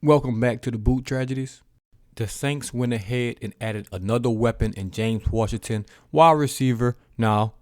Welcome back to the Boot Tragedies. The Saints went ahead and added another weapon in James Washington, wide receiver. Now,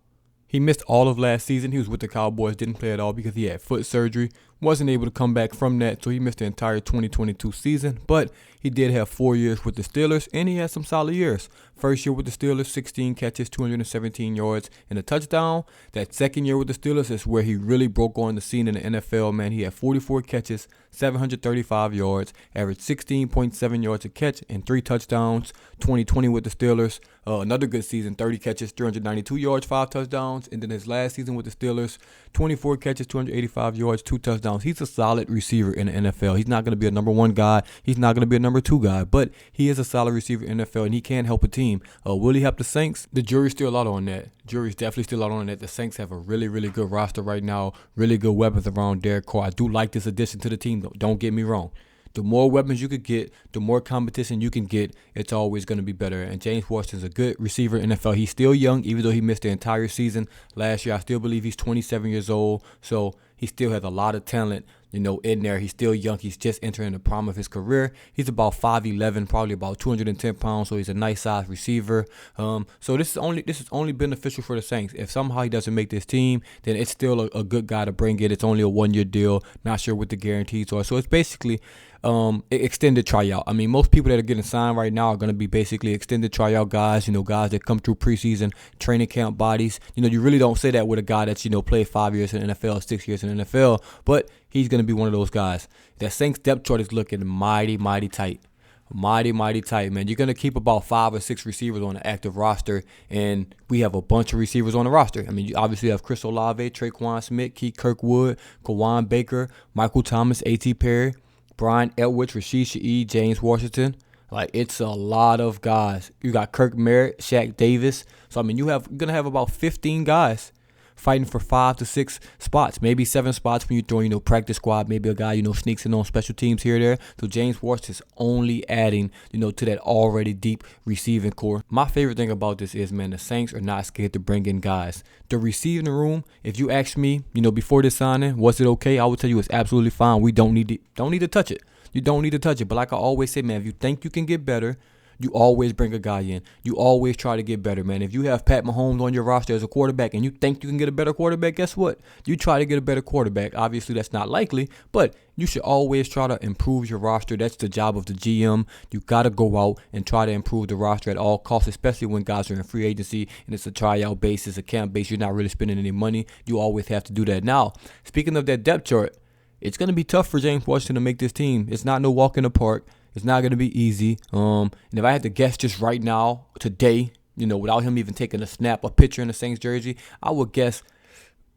he missed all of last season. He was with the Cowboys, didn't play at all because he had foot surgery. Wasn't able to come back from that, so he missed the entire 2022 season. But he did have 4 years with the Steelers, and he had some solid years. First year with the Steelers, 16 catches, 217 yards, and a touchdown. That second year with the Steelers is where he really broke on the scene in the NFL, man. He had 44 catches, 735 yards, averaged 16.7 yards a catch, and 3 touchdowns. 2020 with the Steelers, another good season, 30 catches, 392 yards, 5 touchdowns. And then his last season with the Steelers, 24 catches, 285 yards, 2 touchdowns. He's a solid receiver in the NFL. He's not going to be a number 1 guy. He's not going to be a number 2 guy, but he is a solid receiver in the NFL, and he can help a team. Will he help the Saints? The jury's still out on that. Jury's definitely still out on that. The Saints have a really, really good roster right now. Really good weapons around Derek Carr. I do like this addition to the team, though. Don't get me wrong. The more weapons you could get, the more competition you can get, it's always going to be better. And James Washington's a good receiver in the NFL. He's still young, even though he missed the entire season last year. I still believe he's 27 years old, so he still has a lot of talent, in there. He's still young. He's just entering the prime of his career. He's about 5'11", probably about 210 pounds, so he's a nice size receiver. So this is only beneficial for the Saints. If somehow he doesn't make this team, then it's still a good guy to bring in. It's only a 1-year deal. Not sure what the guarantees are. So it's basically extended tryout. I mean, most people that are getting signed right now are going to be basically extended tryout guys, guys that come through preseason training camp bodies. You really don't say that with a guy that's, played 5 years in the NFL, 6 years in the NFL, but he's going to be one of those guys. That Saints depth chart is looking mighty, mighty tight. Mighty tight, man. You're going to keep about 5 or 6 receivers on the active roster, and we have a bunch of receivers on the roster. I mean, you obviously have Chris Olave, Traquan Smith, Keith Kirkwood, Kawan Baker, Michael Thomas, A.T. Perry, Brian Edwards, Rashid Shaheed, James Washington. Like, it's a lot of guys. You got Kirk Merritt, Shaq Davis. So, I mean, you're going to have about 15 guys fighting for 5 to 6 spots, maybe 7 spots when you throw, practice squad. Maybe a guy, sneaks in on special teams here or there. So James Washington's only adding, to that already deep receiving core. My favorite thing about this is, man, the Saints are not scared to bring in guys. The receiving room, if you ask me, before this signing, was it okay? I would tell you it's absolutely fine. We don't need to touch it. You don't need to touch it. But like I always say, man, if you think you can get better, you always bring a guy in. You always try to get better, man. If you have Pat Mahomes on your roster as a quarterback and you think you can get a better quarterback, guess what? You try to get a better quarterback. Obviously, that's not likely, but you should always try to improve your roster. That's the job of the GM. You got to go out and try to improve the roster at all costs, especially when guys are in free agency and it's a tryout basis, a camp base. You're not really spending any money. You always have to do that. Now, speaking of that depth chart, it's going to be tough for James Washington to make this team. It's not no walk in the park. It's not going to be easy. And if I had to guess just right now, today, without him even taking a picture in the Saints jersey, I would guess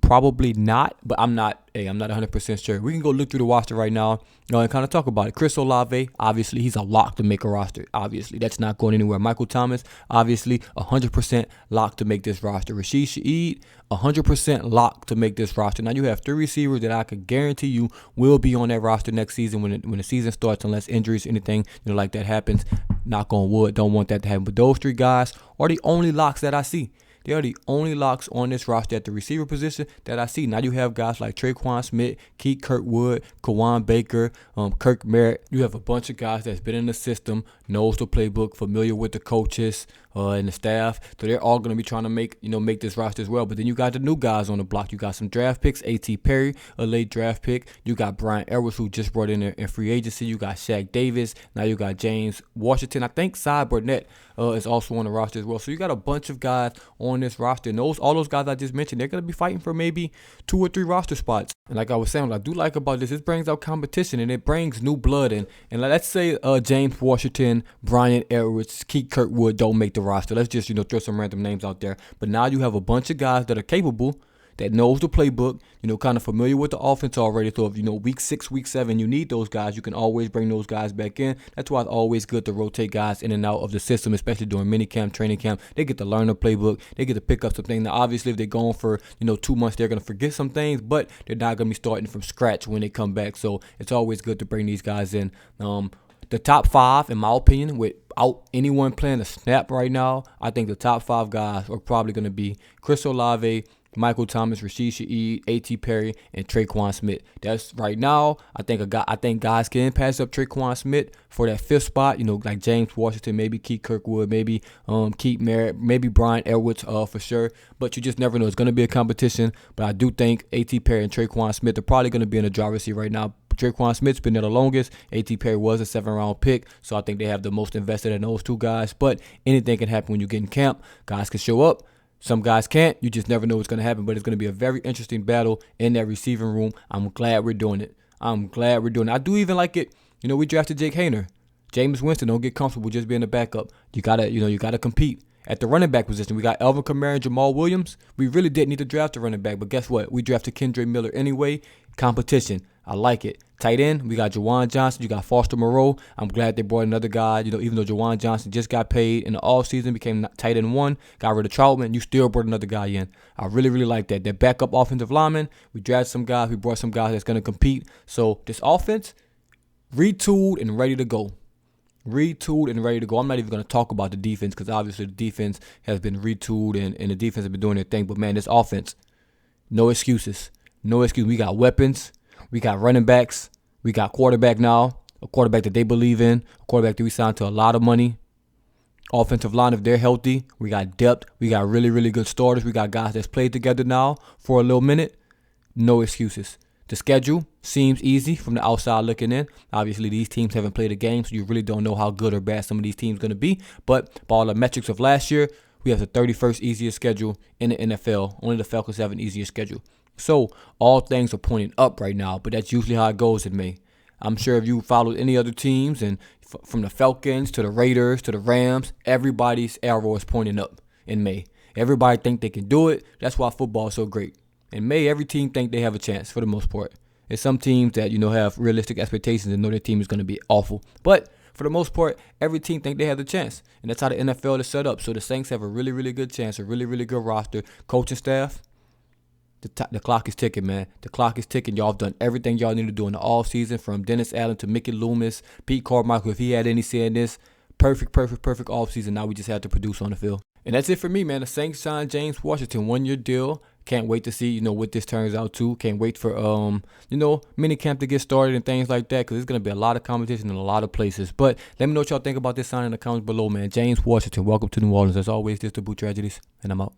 probably not, but I'm not 100% sure. We can go look through the roster right now, and kind of talk about it. Chris Olave, obviously, he's a lock to make a roster. Obviously, that's not going anywhere. Michael Thomas, obviously, 100% lock to make this roster. Rashid Shaheed, 100% lock to make this roster. Now, you have 3 receivers that I could guarantee you will be on that roster next season when the season starts, unless injuries, anything like that happens. Knock on wood, don't want that to happen. But those 3 guys are the only locks that I see. They are the only locks on this roster at the receiver position that I see. Now you have guys like Traquan Smith, Keith Kirkwood, Kawan Baker, Kirk Merritt. You have a bunch of guys that's been in the system, knows the playbook, familiar with the coaches and the staff. So they're all going to be trying to make this roster as well. But then you got the new guys on the block. You got some draft picks, A.T. Perry, a late draft pick. You got Brian Edwards, who just brought in free agency. You got Shaq Davis. Now you got James Washington. I think Cy Burnett is also on the roster as well. So you got a bunch of guys on this roster. And all those guys I just mentioned, they're going to be fighting for maybe 2 or 3 roster spots. And like I was saying, what I do like about this, it brings out competition and it brings new blood. And let's say James Washington, Brian Edwards, Keith Kirkwood don't make the roster. Let's just, throw some random names out there. But now you have a bunch of guys that are capable, that knows the playbook, kind of familiar with the offense already. So if, week 6, week 7, you need those guys, you can always bring those guys back in. That's why it's always good to rotate guys in and out of the system, especially during minicamp, training camp. They get to learn the playbook. They get to pick up some things. Now, obviously, if they're going for, 2 months, they're going to forget some things, but they're not going to be starting from scratch when they come back. So it's always good to bring these guys in. The top 5, in my opinion, without anyone playing a snap right now, I think the top 5 guys are probably going to be Chris Olave, Michael Thomas, Rashid Shaheed, A.T. Perry, and Traquan Smith. That's right now. I think guys can pass up Traquan Smith for that fifth spot. Like James Washington, maybe Keith Kirkwood, maybe Keith Merritt, maybe Brian Edwards, for sure. But you just never know. It's going to be a competition. But I do think A.T. Perry and Traquan Smith are probably going to be in the driver's seat right now. Traquan Smith's been there the longest. A.T. Perry was a 7th-round pick, so I think they have the most invested in those two guys. But anything can happen when you get in camp. Guys can show up. Some guys can't. You just never know what's going to happen. But it's going to be a very interesting battle in that receiving room. I'm glad we're doing it. I do even like it. We drafted Jake Haener. Jameis Winston, don't get comfortable just being a backup. You gotta compete. At the running back position, we got Alvin Kamara and Jamal Williams. We really didn't need to draft a running back, but guess what? We drafted Kendre Miller anyway. Competition. I like it. Tight end, we got Juwan Johnson. You got Foster Moreau. I'm glad they brought another guy. Even though Juwan Johnson just got paid in the offseason, became tight end 1, got rid of Troutman, you still brought another guy in. I really, really like that. Their backup offensive lineman, we drafted some guys. We brought some guys that's going to compete. So this offense, retooled and ready to go. I'm not even going to talk about the defense because obviously the defense has been retooled and the defense has been doing their thing. But, man, this offense, no excuses. We got weapons. We got running backs. We got quarterback now, a quarterback that they believe in, a quarterback that we signed to a lot of money. Offensive line, if they're healthy, we got depth. We got really, really good starters. We got guys that's played together now for a little minute. No excuses. The schedule seems easy from the outside looking in. Obviously, these teams haven't played a game, so you really don't know how good or bad some of these teams are going to be. But by all the metrics of last year, we have the 31st easiest schedule in the NFL. Only the Falcons have an easier schedule. So all things are pointing up right now, but that's usually how it goes in May. I'm sure if you followed any other teams, and from the Falcons to the Raiders to the Rams, everybody's arrow is pointing up in May. Everybody think they can do it. That's why football is so great. In May, every team think they have a chance for the most part. There's some teams that, have realistic expectations and know their team is going to be awful. But for the most part, every team think they have the chance. And that's how the NFL is set up. So the Saints have a really, really good chance, a really, really good roster. Coaching staff, the clock is ticking, man. The clock is ticking. Y'all have done everything y'all need to do in the offseason, from Dennis Allen to Mickey Loomis, Pete Carmichael, if he had any say in this. Perfect offseason. Now we just have to produce on the field. And that's it for me, man. The Saints signed James Washington, 1-year deal. Can't wait to see, what this turns out to. Can't wait for, minicamp to get started and things like that, because there's going to be a lot of competition in a lot of places. But let me know what y'all think about this sign in the comments below, man. James Washington, welcome to New Orleans. As always, this is the Boot Tragedies, and I'm out.